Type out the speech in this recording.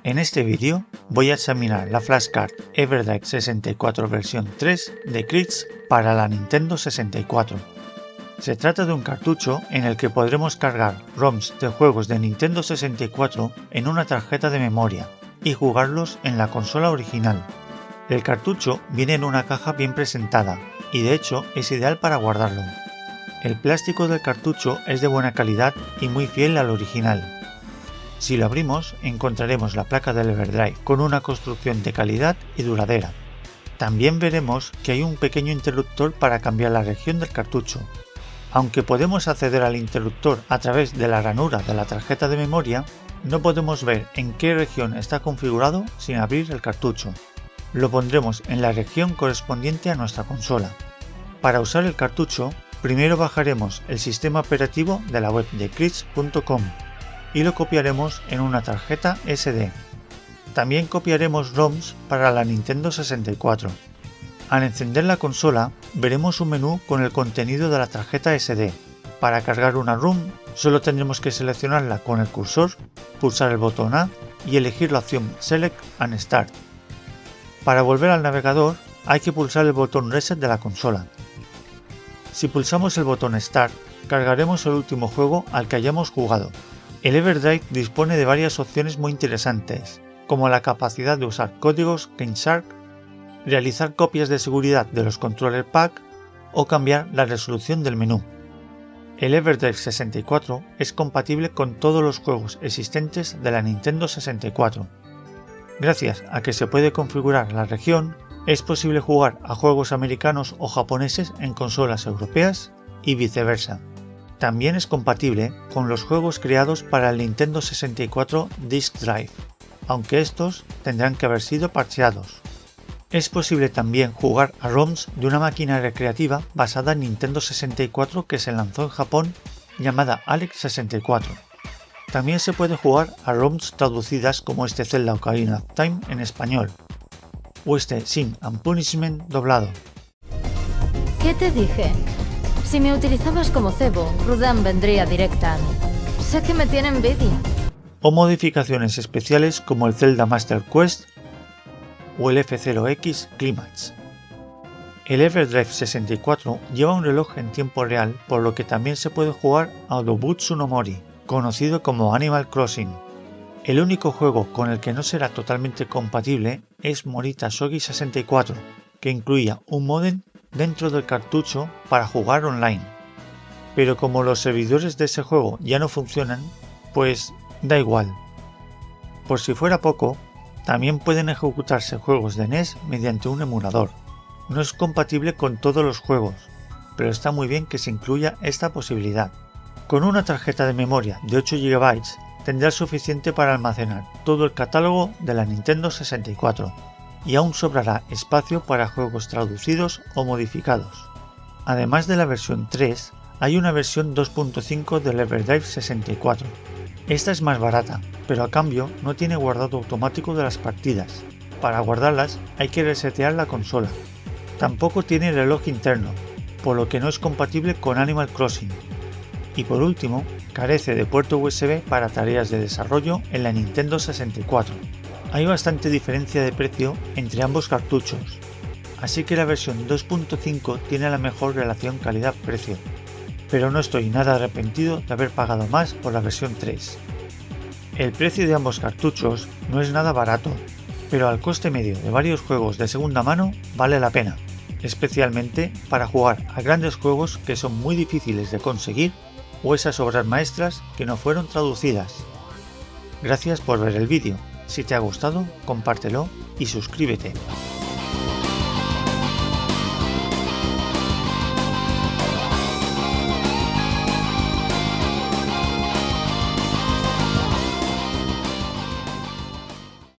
En este vídeo voy a examinar la flashcard EverDrive 64 versión 3 de Crits para la Nintendo 64. Se trata de un cartucho en el que podremos cargar ROMs de juegos de Nintendo 64 en una tarjeta de memoria y jugarlos en la consola original. El cartucho viene en una caja bien presentada y de hecho es ideal para guardarlo. El plástico del cartucho es de buena calidad y muy fiel al original. Si lo abrimos, encontraremos la placa del EverDrive con una construcción de calidad y duradera. También veremos que hay un pequeño interruptor para cambiar la región del cartucho. Aunque podemos acceder al interruptor a través de la ranura de la tarjeta de memoria, no podemos ver en qué región está configurado sin abrir el cartucho. Lo pondremos en la región correspondiente a nuestra consola. Para usar el cartucho, primero bajaremos el sistema operativo de la web de crits.com y lo copiaremos en una tarjeta SD. También copiaremos ROMs para la Nintendo 64. Al encender la consola, veremos un menú con el contenido de la tarjeta SD. Para cargar una ROM, solo tendremos que seleccionarla con el cursor, pulsar el botón A y elegir la opción Select and Start. Para volver al navegador, hay que pulsar el botón Reset de la consola. Si pulsamos el botón Start, cargaremos el último juego al que hayamos jugado. El EverDrive dispone de varias opciones muy interesantes, como la capacidad de usar códigos KeyShark, realizar copias de seguridad de los controller pack o cambiar la resolución del menú. El EverDrive 64 es compatible con todos los juegos existentes de la Nintendo 64. Gracias a que se puede configurar la región, es posible jugar a juegos americanos o japoneses en consolas europeas y viceversa. También es compatible con los juegos creados para el Nintendo 64 Disk Drive, aunque estos tendrán que haber sido parcheados. Es posible también jugar a ROMs de una máquina recreativa basada en Nintendo 64 que se lanzó en Japón llamada Alex 64. También se puede jugar a ROMs traducidas como este Zelda Ocarina of Time en español, o este Sin and Punishment doblado. ¿Qué te dije? Si me utilizabas como cebo, Rudan vendría directa a mí. Sé que me tiene envidia. O modificaciones especiales como el Zelda Master Quest o el F0X Climax. El EverDrive 64 lleva un reloj en tiempo real, por lo que también se puede jugar a Odobutsu no Mori, conocido como Animal Crossing. El único juego con el que no será totalmente compatible es Morita Shogi 64, que incluía un módem dentro del cartucho para jugar online. Pero como los servidores de ese juego ya no funcionan, pues da igual. Por si fuera poco, también pueden ejecutarse juegos de NES mediante un emulador. No es compatible con todos los juegos, pero está muy bien que se incluya esta posibilidad. Con una tarjeta de memoria de 8 GB tendrás suficiente para almacenar todo el catálogo de la Nintendo 64. Y aún sobrará espacio para juegos traducidos o modificados. Además de la versión 3, hay una versión 2.5 del EverDrive 64. Esta es más barata, pero a cambio no tiene guardado automático de las partidas. Para guardarlas hay que resetear la consola. Tampoco tiene reloj interno, por lo que no es compatible con Animal Crossing. Y por último, carece de puerto USB para tareas de desarrollo en la Nintendo 64. Hay bastante diferencia de precio entre ambos cartuchos, así que la versión 2.5 tiene la mejor relación calidad-precio, pero no estoy nada arrepentido de haber pagado más por la versión 3. El precio de ambos cartuchos no es nada barato, pero al coste medio de varios juegos de segunda mano vale la pena, especialmente para jugar a grandes juegos que son muy difíciles de conseguir o esas obras maestras que no fueron traducidas. Gracias por ver el vídeo. Si te ha gustado, compártelo y suscríbete.